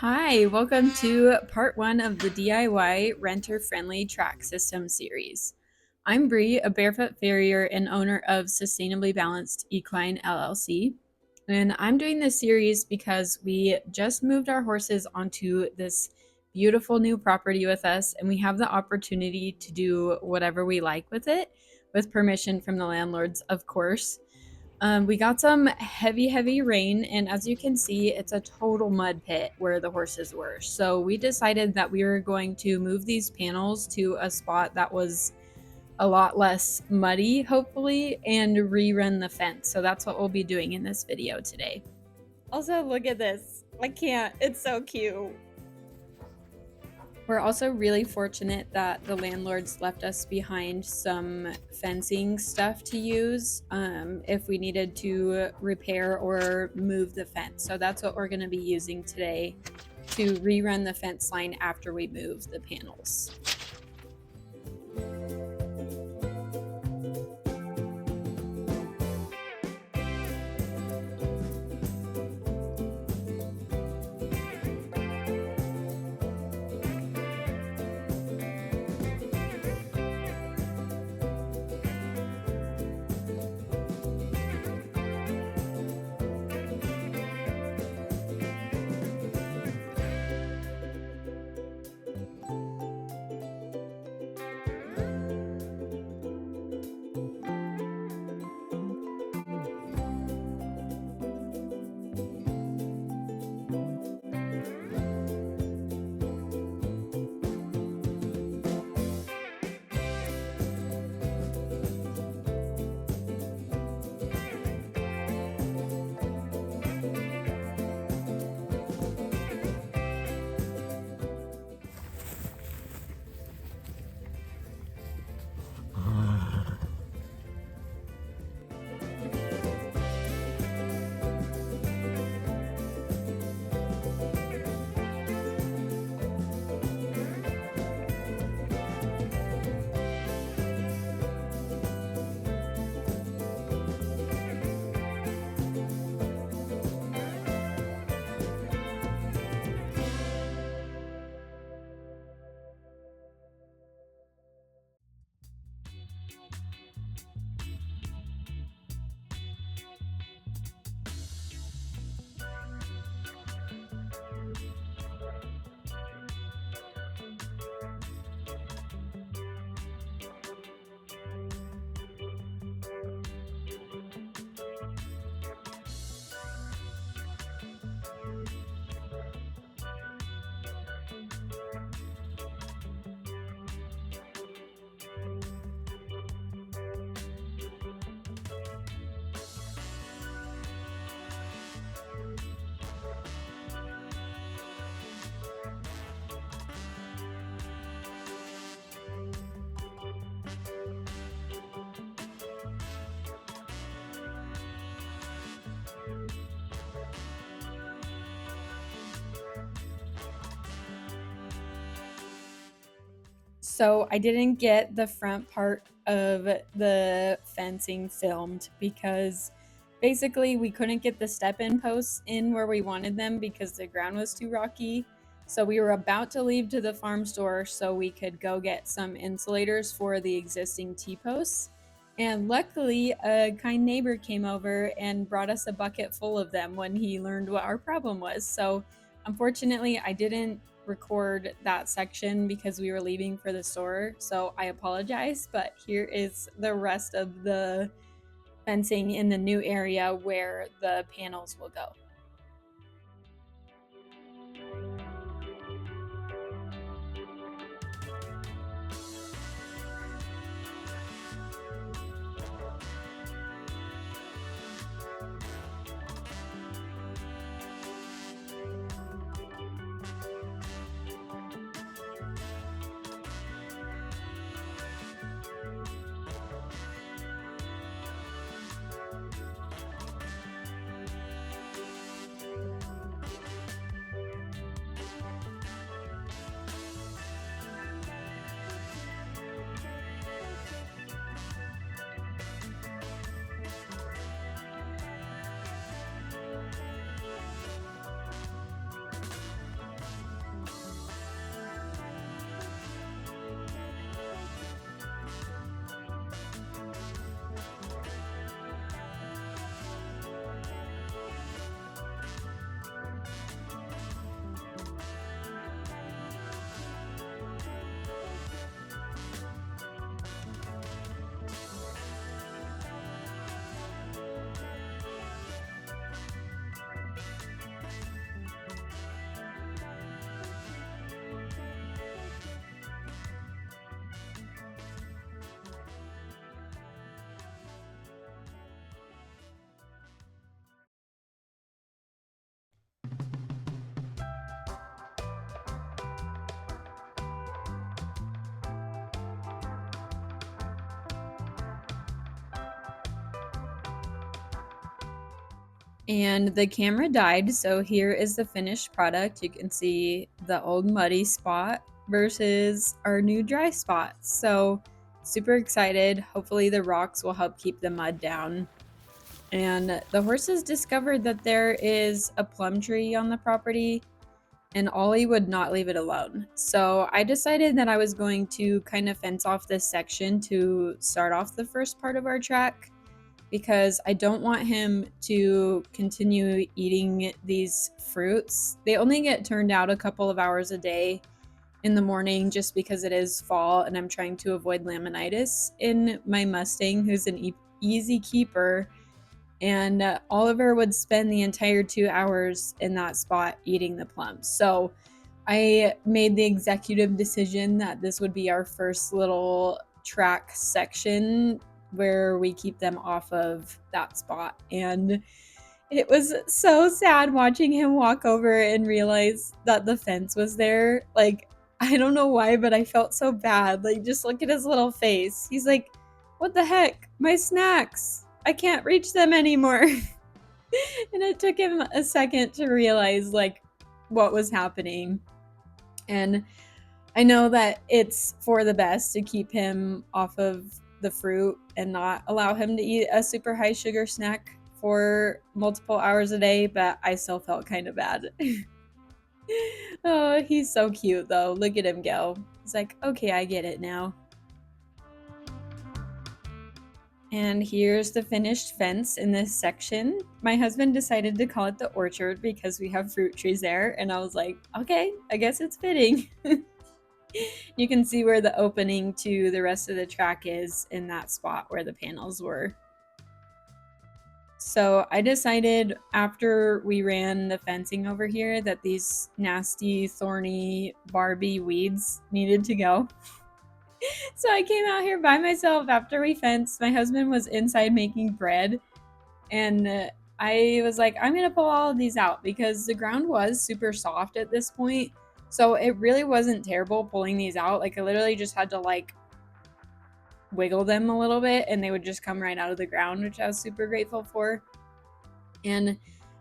Hi, welcome to part one of the DIY renter-friendly track system series. I'm Bree, a barefoot farrier and owner of Sustainably Balanced Equine LLC. And I'm doing this series because we just moved our horses onto this beautiful new property with us, and we have the opportunity to do whatever we like with it, with permission from the landlords, of course. We got some heavy rain, and as you can see, it's a total mud pit where the horses were. So we decided that we were going to move these panels to a spot that was a lot less muddy, hopefully, and rerun the fence. So that's what we'll be doing in this video today. Also, look at this. I can't. It's so cute. We're also really fortunate that the landlords left us behind some fencing stuff to use if we needed to repair or move the fence. So that's what we're going to be using today to rerun the fence line after we move the panels. So I didn't get the front part of the fencing filmed because basically we couldn't get the step-in posts in where we wanted them because the ground was too rocky. So we were about to leave to the farm store so we could go get some insulators for the existing T-posts. And luckily, a kind neighbor came over and brought us a bucket full of them when he learned what our problem was. So unfortunately, I didn't record that section because we were leaving for the store, so I apologize, but here is the rest of the fencing in the new area where the panels will go. And the camera died, so here is the finished product. You can see the old muddy spot versus our new dry spot. So super excited. Hopefully the rocks will help keep the mud down. And the horses discovered that there is a plum tree on the property, and Ollie would not leave it alone. So I decided that I was going to kind of fence off this section to start off the first part of our track, because I don't want him to continue eating these fruits. They only get turned out a couple of hours a day in the morning just because it is fall and I'm trying to avoid laminitis in my Mustang, who's an easy keeper. And Oliver would spend the entire 2 hours in that spot eating the plums. So I made the executive decision that this would be our first little track section where we keep them off of that spot. And it was so sad watching him walk over and realize that the fence was there. Like, I don't know why, but I felt so bad. Like, just look at his little face. He's like, what the heck? My snacks. I can't reach them anymore. And it took him a second to realize, like, what was happening. And I know that it's for the best to keep him off of the fruit and not allow him to eat a super high sugar snack for multiple hours a day, but I still felt kind of bad. Oh, he's so cute though. Look at him go. He's like, okay, I get it now. And here's the finished fence in this section. My husband decided to call it the orchard because we have fruit trees there, and I was like, okay, I guess it's fitting. You can see where the opening to the rest of the track is in that spot where the panels were. So I decided after we ran the fencing over here that these nasty, thorny Barbie weeds needed to go. So I came out here by myself after we fenced. My husband was inside making bread, and I was like, I'm gonna pull all of these out because the ground was super soft at this point. So it really wasn't terrible pulling these out. Like, I literally just had to like wiggle them a little bit and they would just come right out of the ground, which I was super grateful for. And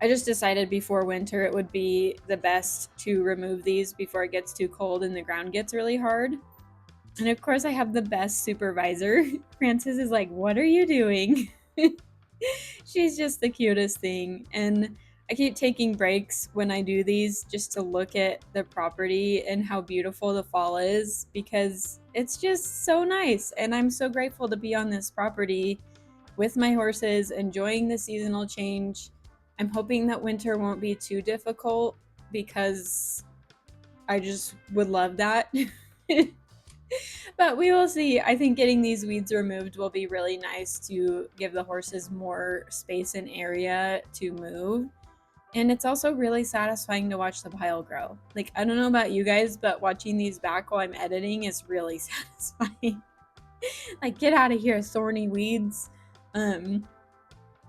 I just decided before winter it would be the best to remove these before it gets too cold and the ground gets really hard. And of course I have the best supervisor. Frances is like, what are you doing? She's just the cutest thing. And I keep taking breaks when I do these just to look at the property and how beautiful the fall is, because it's just so nice. And I'm so grateful to be on this property with my horses, enjoying the seasonal change. I'm hoping that winter won't be too difficult because I just would love that. But we will see. I think getting these weeds removed will be really nice to give the horses more space and area to move. And it's also really satisfying to watch the pile grow. Like, I don't know about you guys, but watching these back while I'm editing is really satisfying. Like, get out of here, thorny weeds. And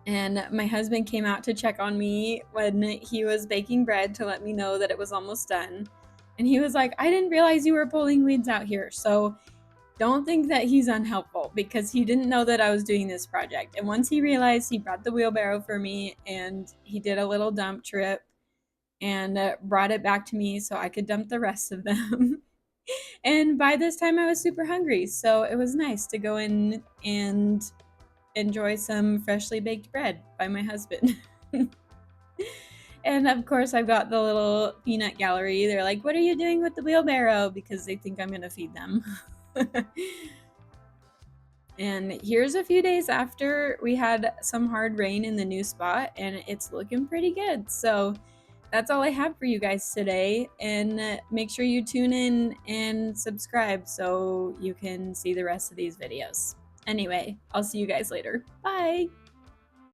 my husband came out to check on me when he was baking bread to let me know that it was almost done. And he was like, I didn't realize you were pulling weeds out here. So don't think that he's unhelpful, because he didn't know that I was doing this project. And once he realized, he brought the wheelbarrow for me and he did a little dump trip and brought it back to me so I could dump the rest of them. And by this time I was super hungry. So it was nice to go in and enjoy some freshly baked bread by my husband. And of course, I've got the little peanut gallery. They're like, what are you doing with the wheelbarrow? Because they think I'm going to feed them. And here's a few days after we had some hard rain in the new spot, and it's looking pretty good. So that's all I have for you guys today. And make sure you tune in and subscribe so you can see the rest of these videos. Anyway, I'll see you guys later. Bye!